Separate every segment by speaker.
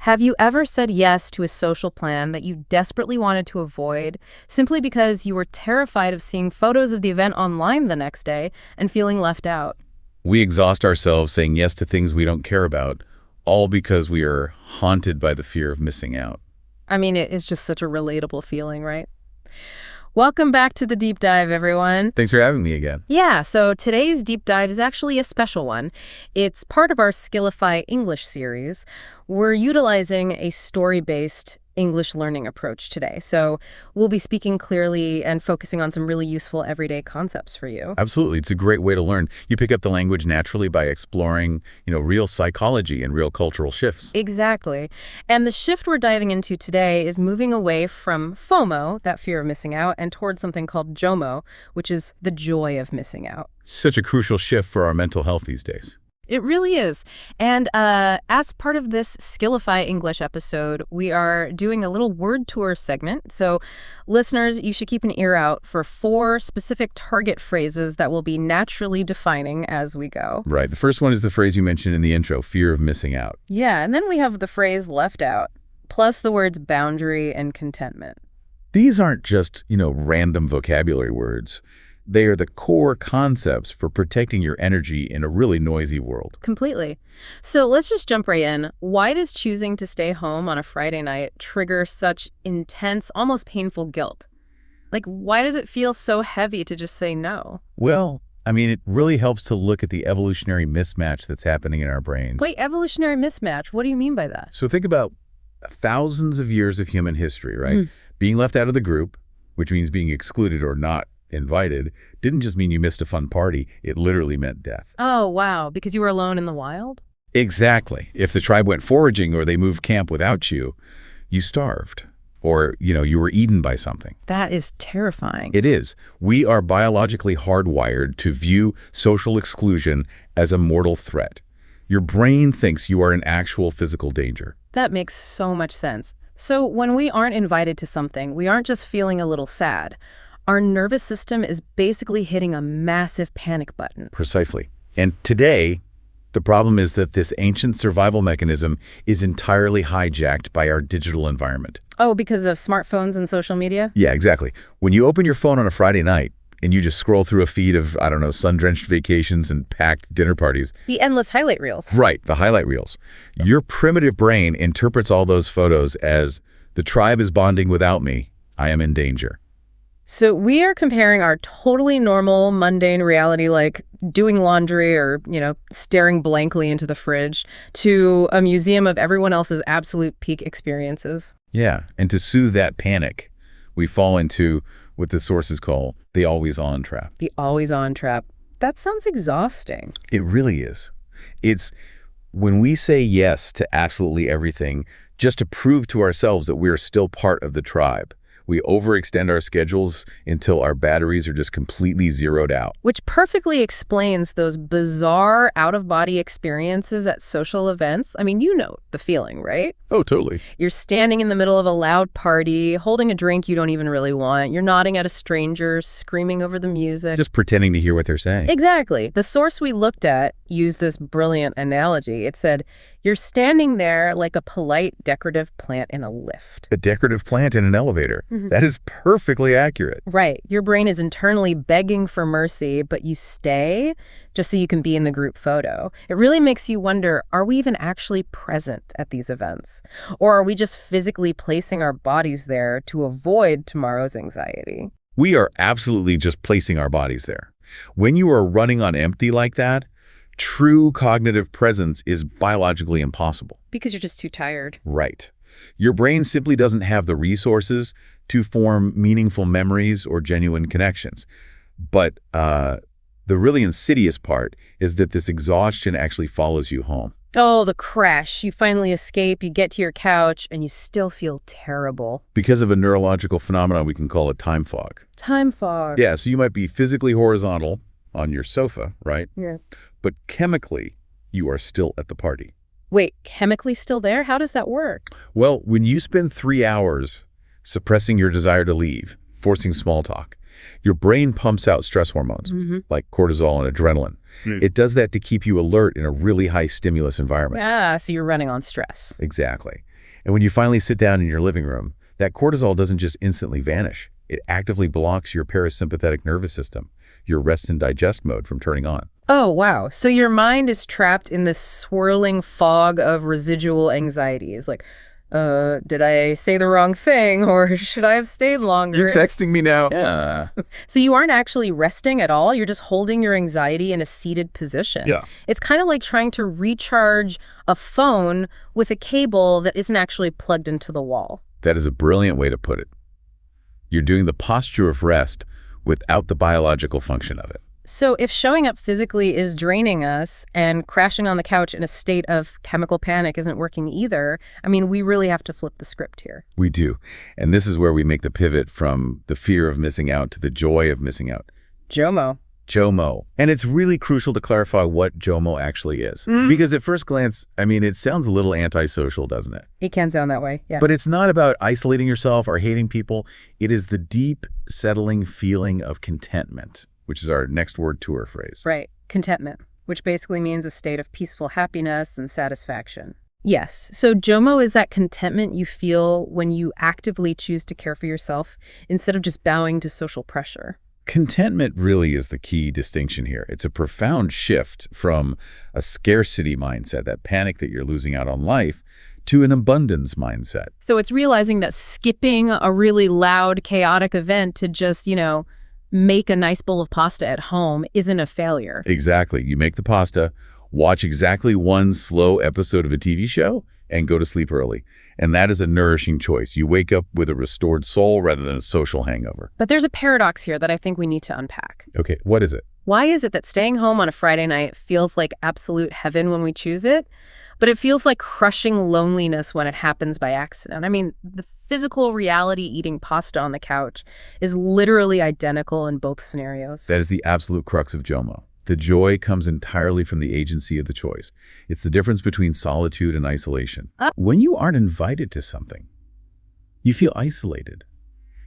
Speaker 1: Have you ever said yes to a social plan that you desperately wanted to avoid simply because you were terrified of seeing photos of the event online the next day and feeling left out?
Speaker 2: We exhaust ourselves saying yes to things we don't care about, all because we are haunted by the fear of missing out.
Speaker 1: I mean, it is just such a relatable feeling, right? Welcome back to the Deep Dive, everyone.
Speaker 2: Thanks for having me again.
Speaker 1: Yeah, so today's Deep Dive is actually a special one. It's part of our Skillify English series. We're utilizing a story-based English learning approach today. So we'll be speaking clearly and focusing on some really useful everyday concepts for you.
Speaker 2: Absolutely. It's a great way to learn. You pick up the language naturally by exploring, real psychology and real cultural shifts.
Speaker 1: Exactly. And the shift we're diving into today is moving away from FOMO, that fear of missing out, and towards something called JOMO, which is the joy of missing out.
Speaker 2: Such a crucial shift for our mental health these days.
Speaker 1: It really is. And as part of this Skillify English episode, we are doing a little word tour segment. So listeners, you should keep an ear out for 4 specific target phrases that will be naturally defining as we go.
Speaker 2: Right. The first one is the phrase you mentioned in the intro, fear of missing out.
Speaker 1: Yeah, and then we have the phrase left out, plus the words boundary and contentment.
Speaker 2: These aren't just, random vocabulary words. They are the core concepts for protecting your energy in a really noisy world.
Speaker 1: Completely. So let's just jump right in. Why does choosing to stay home on a Friday night trigger such intense, almost painful guilt? Like, why does it feel so heavy to just say no?
Speaker 2: Well, it really helps to look at the evolutionary mismatch that's happening in our brains.
Speaker 1: Wait, evolutionary mismatch? What do you mean by that?
Speaker 2: So think about thousands of years of human history, right? Being left out of the group, which means being excluded or not invited, didn't just mean you missed a fun party. It literally meant death.
Speaker 1: Oh, wow. Because you were alone in the wild?
Speaker 2: Exactly. If the tribe went foraging or they moved camp without you, you starved. Or, you were eaten by something.
Speaker 1: That is terrifying.
Speaker 2: It is. We are biologically hardwired to view social exclusion as a mortal threat. Your brain thinks you are in actual physical danger.
Speaker 1: That makes so much sense. So when we aren't invited to something, we aren't just feeling a little sad. Our nervous system is basically hitting a massive panic button.
Speaker 2: Precisely. And today, the problem is that this ancient survival mechanism is entirely hijacked by our digital environment.
Speaker 1: Oh, because of smartphones and social media?
Speaker 2: Yeah, exactly. When you open your phone on a Friday night and you just scroll through a feed of, sun-drenched vacations and packed dinner parties.
Speaker 1: The endless highlight reels.
Speaker 2: Right, the highlight reels. Your primitive brain interprets all those photos as, the tribe is bonding without me. I am in danger.
Speaker 1: So we are comparing our totally normal, mundane reality, like doing laundry or, staring blankly into the fridge, to a museum of everyone else's absolute peak experiences.
Speaker 2: Yeah, and to soothe that panic, we fall into what the sources call the always-on trap.
Speaker 1: The always-on trap. That sounds exhausting.
Speaker 2: It really is. It's when we say yes to absolutely everything just to prove to ourselves that we're still part of the tribe. We overextend our schedules until our batteries are just completely zeroed out.
Speaker 1: Which perfectly explains those bizarre out-of-body experiences at social events. I mean, you know the feeling, right?
Speaker 2: Oh, totally.
Speaker 1: You're standing in the middle of a loud party, holding a drink you don't even really want. You're nodding at a stranger, screaming over the music.
Speaker 2: Just pretending to hear what they're saying.
Speaker 1: Exactly. The source we looked at used this brilliant analogy. It said, you're standing there like a polite decorative plant in a lift.
Speaker 2: A decorative plant in an elevator. That is perfectly accurate.
Speaker 1: Right. Your brain is internally begging for mercy, but you stay just so you can be in the group photo. It really makes you wonder, are we even actually present at these events? Or are we just physically placing our bodies there to avoid tomorrow's anxiety?
Speaker 2: We are absolutely just placing our bodies there. When you are running on empty like that, true cognitive presence is biologically impossible.
Speaker 1: Because you're just too tired.
Speaker 2: Right. Your brain simply doesn't have the resources to form meaningful memories or genuine connections. But the really insidious part is that this exhaustion actually follows you home.
Speaker 1: Oh, the crash. You finally escape, you get to your couch, and you still feel terrible.
Speaker 2: Because of a neurological phenomenon we can call it time fog.
Speaker 1: Time fog.
Speaker 2: Yeah, so you might be physically horizontal on your sofa, right?
Speaker 1: Yeah.
Speaker 2: But chemically, you are still at the party.
Speaker 1: Wait, chemically still there? How does that work?
Speaker 2: Well, when you spend 3 hours suppressing your desire to leave, forcing small talk, your brain pumps out stress hormones like cortisol and adrenaline. It does that to keep you alert in a really high stimulus environment.
Speaker 1: Yeah, so you're running on stress.
Speaker 2: Exactly. And when you finally sit down in your living room, that cortisol doesn't just instantly vanish. It actively blocks your parasympathetic nervous system, your rest and digest mode, from turning on.
Speaker 1: Oh, wow. So your mind is trapped in this swirling fog of residual anxieties. Like, did I say the wrong thing, or should I have stayed longer?
Speaker 2: You're texting me now. Yeah.
Speaker 1: So you aren't actually resting at all. You're just holding your anxiety in a seated position.
Speaker 2: Yeah.
Speaker 1: It's kind of like trying to recharge a phone with a cable that isn't actually plugged into the wall.
Speaker 2: That is a brilliant way to put it. You're doing the posture of rest without the biological function of it.
Speaker 1: So if showing up physically is draining us and crashing on the couch in a state of chemical panic isn't working either, I mean, we really have to flip the script here.
Speaker 2: We do. And this is where we make the pivot from the fear of missing out to the joy of missing out.
Speaker 1: JOMO.
Speaker 2: JOMO. And it's really crucial to clarify what JOMO actually is. Because at first glance, I mean, it sounds a little antisocial, doesn't it?
Speaker 1: It can sound that way, yeah.
Speaker 2: But it's not about isolating yourself or hating people. It is the deep, settling feeling of contentment, which is our next word tour phrase.
Speaker 1: Right, contentment, which basically means a state of peaceful happiness and satisfaction. Yes, so JOMO is that contentment you feel when you actively choose to care for yourself instead of just bowing to social pressure.
Speaker 2: Contentment really is the key distinction here. It's a profound shift from a scarcity mindset, that panic that you're losing out on life, to an abundance mindset.
Speaker 1: So it's realizing that skipping a really loud, chaotic event to just, make a nice bowl of pasta at home isn't a failure.
Speaker 2: Exactly. You make the pasta, watch exactly one slow episode of a TV show, and go to sleep early. And that is a nourishing choice. You wake up with a restored soul rather than a social hangover.
Speaker 1: But there's a paradox here that I think we need to unpack.
Speaker 2: Okay, what is it?
Speaker 1: Why is it that staying home on a Friday night feels like absolute heaven when we choose it, but it feels like crushing loneliness when it happens by accident? I mean, the physical reality eating pasta on the couch is literally identical in both scenarios.
Speaker 2: That is the absolute crux of JOMO. The joy comes entirely from the agency of the choice. It's the difference between solitude and isolation. When you aren't invited to something, you feel isolated.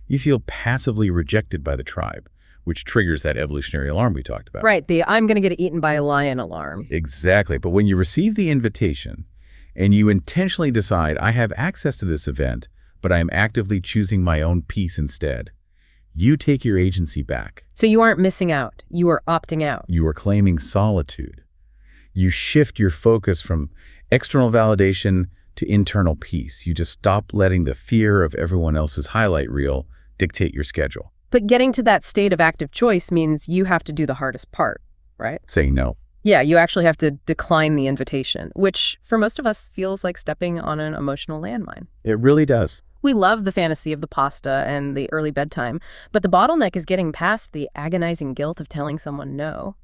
Speaker 2: You feel passively rejected by the tribe, which triggers that evolutionary alarm we talked about.
Speaker 1: Right, the I'm going to get eaten by a lion alarm.
Speaker 2: Exactly. But when you receive the invitation and you intentionally decide, I have access to this event, but I am actively choosing my own peace instead, you take your agency back.
Speaker 1: So you aren't missing out. You are opting out.
Speaker 2: You are claiming solitude. You shift your focus from external validation to internal peace. You just stop letting the fear of everyone else's highlight reel dictate your schedule.
Speaker 1: But getting to that state of active choice means you have to do the hardest part, right?
Speaker 2: Saying no.
Speaker 1: Yeah, you actually have to decline the invitation, which for most of us feels like stepping on an emotional landmine.
Speaker 2: It really does.
Speaker 1: We love the fantasy of the pasta and the early bedtime, but the bottleneck is getting past the agonizing guilt of telling someone no.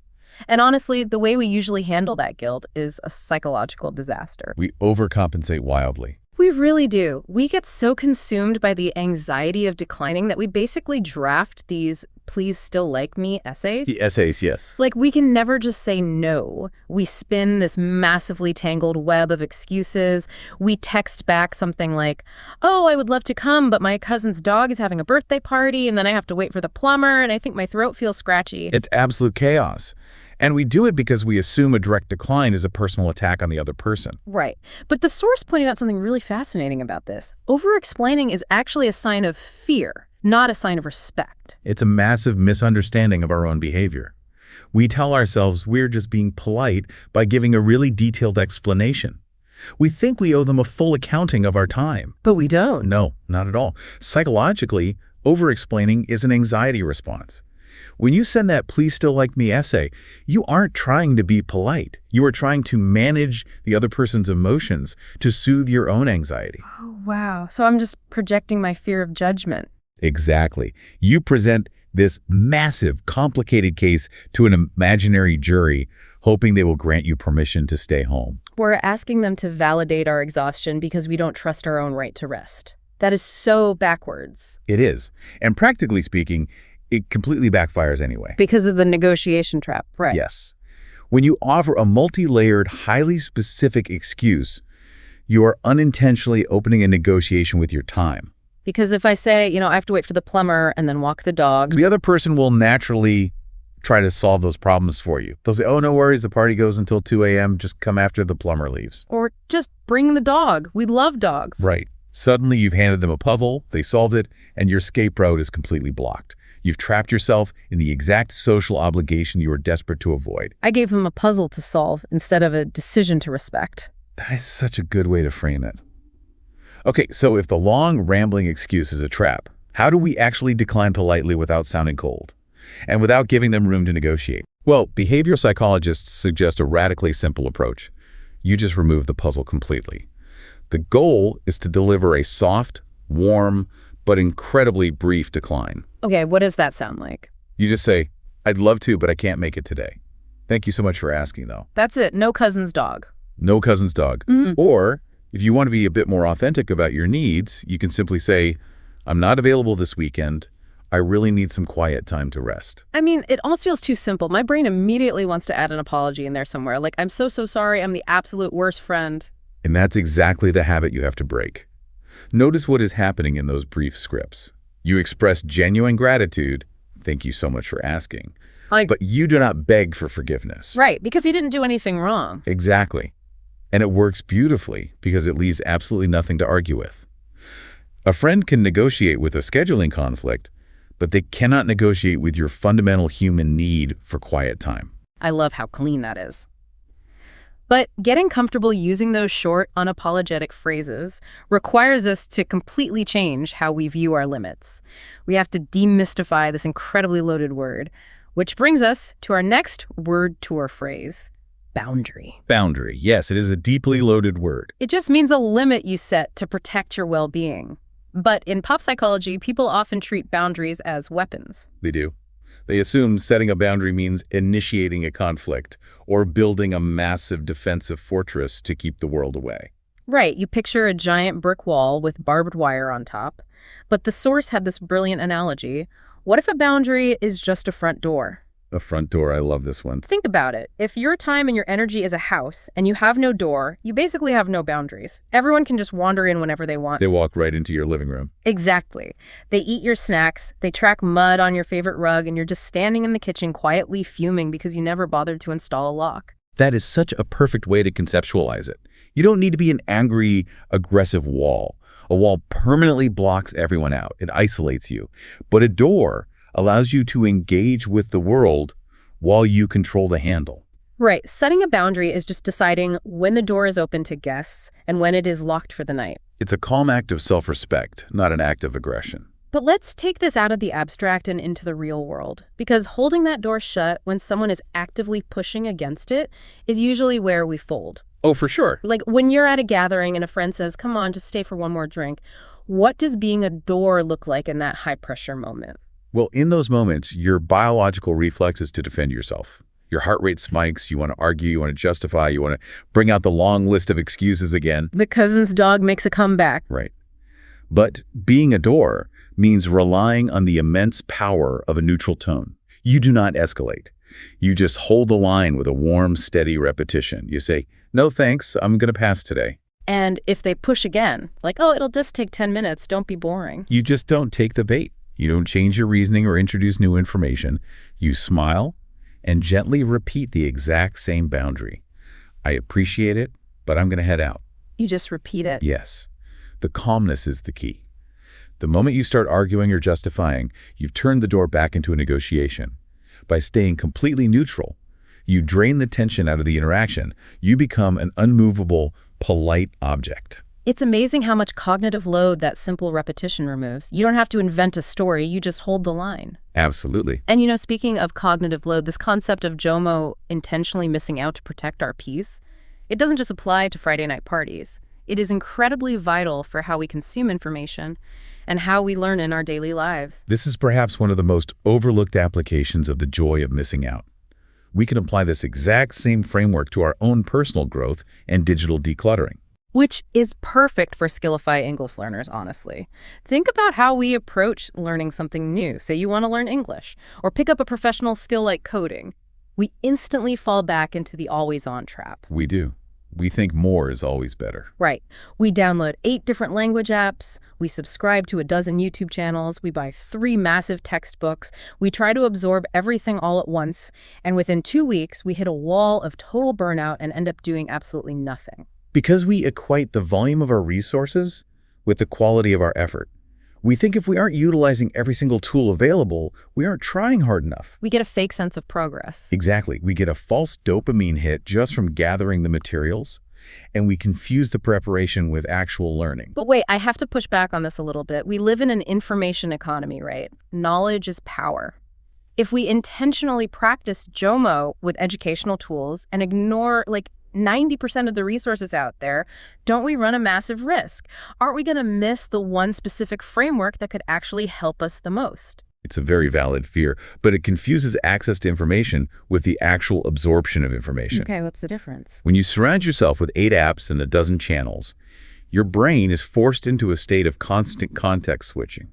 Speaker 1: And honestly, the way we usually handle that guilt is a psychological disaster.
Speaker 2: We overcompensate wildly.
Speaker 1: We really do. We get so consumed by the anxiety of declining that we basically draft these please still like me essays.
Speaker 2: The essays, yes.
Speaker 1: Like, we can never just say no. We spin this massively tangled web of excuses. We text back something like, oh, I would love to come, but my cousin's dog is having a birthday party, and then I have to wait for the plumber, and I think my throat feels scratchy.
Speaker 2: It's absolute chaos. And we do it because we assume a direct decline is a personal attack on the other person.
Speaker 1: Right. But the source pointed out something really fascinating about this. Over-explaining is actually a sign of fear, not a sign of respect.
Speaker 2: It's a massive misunderstanding of our own behavior. We tell ourselves we're just being polite by giving a really detailed explanation. We think we owe them a full accounting of our time.
Speaker 1: But we don't.
Speaker 2: No, not at all. Psychologically, over-explaining is an anxiety response. When you send that please still like me essay, you aren't trying to be polite. You are trying to manage the other person's emotions to soothe your own anxiety.
Speaker 1: Oh, wow. So I'm just projecting my fear of judgment.
Speaker 2: Exactly. You present this massive, complicated case to an imaginary jury, hoping they will grant you permission to stay home.
Speaker 1: We're asking them to validate our exhaustion because we don't trust our own right to rest. That is so backwards.
Speaker 2: It is. And practically speaking, it completely backfires anyway.
Speaker 1: Because of the negotiation trap, right?
Speaker 2: Yes. When you offer a multi-layered, highly specific excuse, you are unintentionally opening a negotiation with your time.
Speaker 1: Because if I say, I have to wait for the plumber and then walk the dog.
Speaker 2: The other person will naturally try to solve those problems for you. They'll say, oh, no worries, the party goes until 2 a.m., just come after the plumber leaves.
Speaker 1: Or just bring the dog. We love dogs.
Speaker 2: Right. Suddenly you've handed them a puzzle, they solved it, and your escape route is completely blocked. You've trapped yourself in the exact social obligation you were desperate to avoid.
Speaker 1: I gave him a puzzle to solve instead of a decision to respect.
Speaker 2: That is such a good way to frame it. Okay, so if the long, rambling excuse is a trap, how do we actually decline politely without sounding cold? And without giving them room to negotiate? Well, behavioral psychologists suggest a radically simple approach. You just remove the puzzle completely. The goal is to deliver a soft, warm, but incredibly brief decline.
Speaker 1: Okay, what does that sound like?
Speaker 2: You just say, I'd love to, but I can't make it today. Thank you so much for asking, though.
Speaker 1: That's it. No cousin's dog.
Speaker 2: No cousin's dog. Or, if you want to be a bit more authentic about your needs, you can simply say, I'm not available this weekend. I really need some quiet time to rest.
Speaker 1: I mean, it almost feels too simple. My brain immediately wants to add an apology in there somewhere. Like, I'm so sorry. I'm the absolute worst friend.
Speaker 2: And that's exactly the habit you have to break. Notice what is happening in those brief scripts. You express genuine gratitude. Thank you so much for asking. But you do not beg for forgiveness.
Speaker 1: Right, because he didn't do anything wrong.
Speaker 2: Exactly. And it works beautifully because it leaves absolutely nothing to argue with. A friend can negotiate with a scheduling conflict, but they cannot negotiate with your fundamental human need for quiet time.
Speaker 1: I love how clean that is. But getting comfortable using those short, unapologetic phrases requires us to completely change how we view our limits. We have to demystify this incredibly loaded word, which brings us to our next word tour phrase, boundary.
Speaker 2: Boundary. Yes, it is a deeply loaded word.
Speaker 1: It just means a limit you set to protect your well-being. But in pop psychology, people often treat boundaries as weapons.
Speaker 2: They do. They assume setting a boundary means initiating a conflict or building a massive defensive fortress to keep the world away.
Speaker 1: Right, you picture a giant brick wall with barbed wire on top. But the source had this brilliant analogy. What if a boundary is just a front door?
Speaker 2: A front door, I love this one.
Speaker 1: Think about it. If your time and your energy is a house and you have no door, you basically have no boundaries. Everyone can just wander in whenever they want.
Speaker 2: They walk right into your living room.
Speaker 1: Exactly. They eat your snacks, they track mud on your favorite rug, and you're just standing in the kitchen quietly fuming because you never bothered to install a lock.
Speaker 2: That is such a perfect way to conceptualize it. You don't need to be an angry, aggressive wall. A wall permanently blocks everyone out. It isolates you. But a door allows you to engage with the world while you control the handle.
Speaker 1: Right. Setting a boundary is just deciding when the door is open to guests and when it is locked for the night.
Speaker 2: It's a calm act of self-respect, not an act of aggression.
Speaker 1: But let's take this out of the abstract and into the real world, because holding that door shut when someone is actively pushing against it is usually where we fold.
Speaker 2: Oh, for sure.
Speaker 1: Like when you're at a gathering and a friend says, come on, just stay for one more drink. What does being a door look like in that high-pressure moment?
Speaker 2: Well, in those moments, your biological reflex is to defend yourself. Your heart rate spikes, you want to argue, you want to justify, you want to bring out the long list of excuses again.
Speaker 1: The cousin's dog makes a comeback.
Speaker 2: Right. But being a door means relying on the immense power of a neutral tone. You do not escalate. You just hold the line with a warm, steady repetition. You say, no thanks, I'm going to pass today.
Speaker 1: And if they push again, like, oh, it'll just take 10 minutes, don't be boring.
Speaker 2: You just don't take the bait. You don't change your reasoning or introduce new information. You smile and gently repeat the exact same boundary. I appreciate it, but I'm going to head out.
Speaker 1: You just repeat it.
Speaker 2: Yes. The calmness is the key. The moment you start arguing or justifying, you've turned the door back into a negotiation. By staying completely neutral, you drain the tension out of the interaction. You become an unmovable, polite object.
Speaker 1: It's amazing how much cognitive load that simple repetition removes. You don't have to invent a story, you just hold the line.
Speaker 2: Absolutely.
Speaker 1: And you know, speaking of cognitive load, this concept of JOMO, intentionally missing out to protect our peace, it doesn't just apply to Friday night parties. It is incredibly vital for how we consume information and how we learn in our daily lives.
Speaker 2: This is perhaps one of the most overlooked applications of the joy of missing out. We can apply this exact same framework to our own personal growth and digital decluttering.
Speaker 1: Which is perfect for Skillify English learners, honestly. Think about how we approach learning something new. Say you want to learn English or pick up a professional skill like coding. We instantly fall back into the always-on trap.
Speaker 2: We do. We think more is always better.
Speaker 1: Right. We download 8 different language apps. We subscribe to a dozen YouTube channels. We buy 3 massive textbooks. We try to absorb everything all at once. And within 2 weeks, we hit a wall of total burnout and end up doing absolutely nothing.
Speaker 2: Because we equate the volume of our resources with the quality of our effort. We think if we aren't utilizing every single tool available, we aren't trying hard enough.
Speaker 1: We get a fake sense of progress.
Speaker 2: Exactly. We get a false dopamine hit just from gathering the materials, and we confuse the preparation with actual learning.
Speaker 1: But wait, I have to push back on this a little bit. We live in an information economy, right? Knowledge is power. If we intentionally practice JOMO with educational tools and ignore, 90% of the resources out there, don't we run a massive risk? Aren't we going to miss the one specific framework that could actually help us the most?
Speaker 2: It's a very valid fear, but it confuses access to information with the actual absorption of information.
Speaker 1: Okay, what's the difference?
Speaker 2: When you surround yourself with 8 apps and a dozen channels, your brain is forced into a state of constant context switching.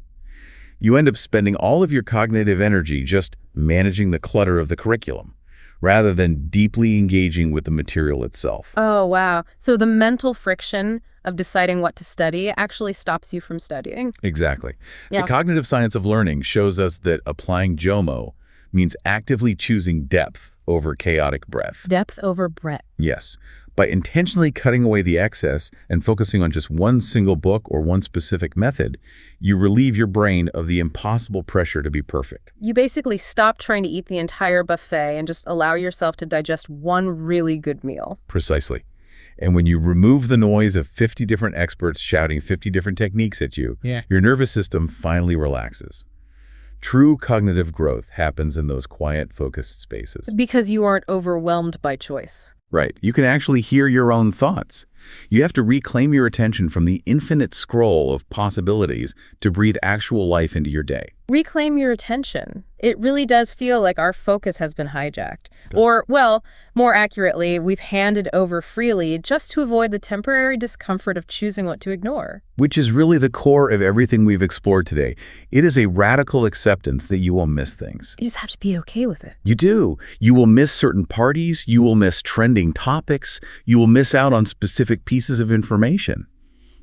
Speaker 2: You end up spending all of your cognitive energy just managing the clutter of the curriculum, rather than deeply engaging with the material itself.
Speaker 1: Oh, wow. So the mental friction of deciding what to study actually stops you from studying?
Speaker 2: Exactly.
Speaker 1: Yeah.
Speaker 2: The cognitive science of learning shows us that applying JOMO means actively choosing depth over chaotic breadth.
Speaker 1: Depth over breadth.
Speaker 2: Yes. By intentionally cutting away the excess and focusing on just one single book or one specific method, you relieve your brain of the impossible pressure to be perfect.
Speaker 1: You basically stop trying to eat the entire buffet and just allow yourself to digest one really good meal.
Speaker 2: Precisely. And when you remove the noise of 50 different experts shouting 50 different techniques at you, your nervous system finally relaxes. True cognitive growth happens in those quiet, focused spaces.
Speaker 1: Because you aren't overwhelmed by choice.
Speaker 2: Right. You can actually hear your own thoughts. You have to reclaim your attention from the infinite scroll of possibilities to breathe actual life into your day.
Speaker 1: Reclaim your attention. It really does feel like our focus has been hijacked. Or, well, more accurately, we've handed over freely just to avoid the temporary discomfort of choosing what to ignore.
Speaker 2: Which is really the core of everything we've explored today. It is a radical acceptance that you will miss things.
Speaker 1: You just have to be okay with it.
Speaker 2: You do. You will miss certain parties. You will miss trending topics. You will miss out on specific pieces of information.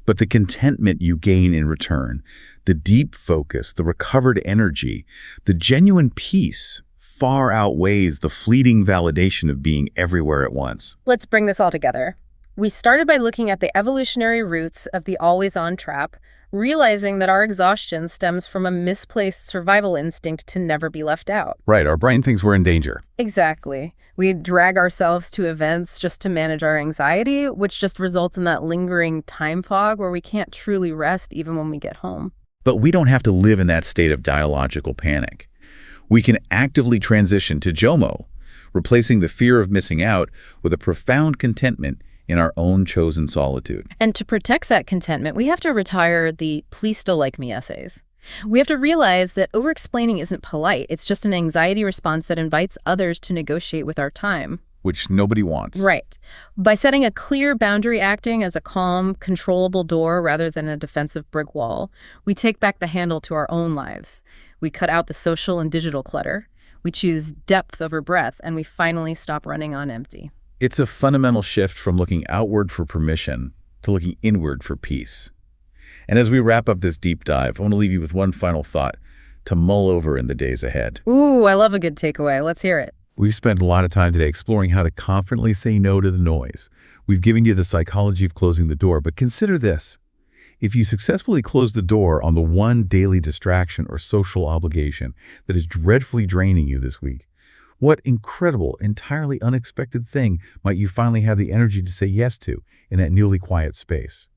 Speaker 2: But the contentment you gain in return, the deep focus, the recovered energy, the genuine peace far outweighs the fleeting validation of being everywhere at once.
Speaker 1: Let's bring this all together. We started by looking at the evolutionary roots of the always-on trap, realizing that our exhaustion stems from a misplaced survival instinct to never be left out.
Speaker 2: Right, our brain thinks we're in danger.
Speaker 1: Exactly. We drag ourselves to events just to manage our anxiety, which just results in that lingering time fog where we can't truly rest even when we get home.
Speaker 2: But we don't have to live in that state of dialogical panic. We can actively transition to JOMO, replacing the fear of missing out with a profound contentment in our own chosen solitude.
Speaker 1: And to protect that contentment, we have to retire the "please still like me" essays. We have to realize that over-explaining isn't polite. It's just an anxiety response that invites others to negotiate with our time.
Speaker 2: Which nobody wants.
Speaker 1: Right. By setting a clear boundary acting as a calm, controllable door rather than a defensive brick wall, we take back the handle to our own lives. We cut out the social and digital clutter. We choose depth over breadth, and we finally stop running on empty.
Speaker 2: It's a fundamental shift from looking outward for permission to looking inward for peace. And as we wrap up this deep dive, I want to leave you with one final thought to mull over in the days ahead.
Speaker 1: Ooh, I love a good takeaway. Let's hear it.
Speaker 2: We've spent a lot of time today exploring how to confidently say no to the noise. We've given you the psychology of closing the door, but consider this. If you successfully close the door on the one daily distraction or social obligation that is dreadfully draining you this week, what incredible, entirely unexpected thing might you finally have the energy to say yes to in that newly quiet space?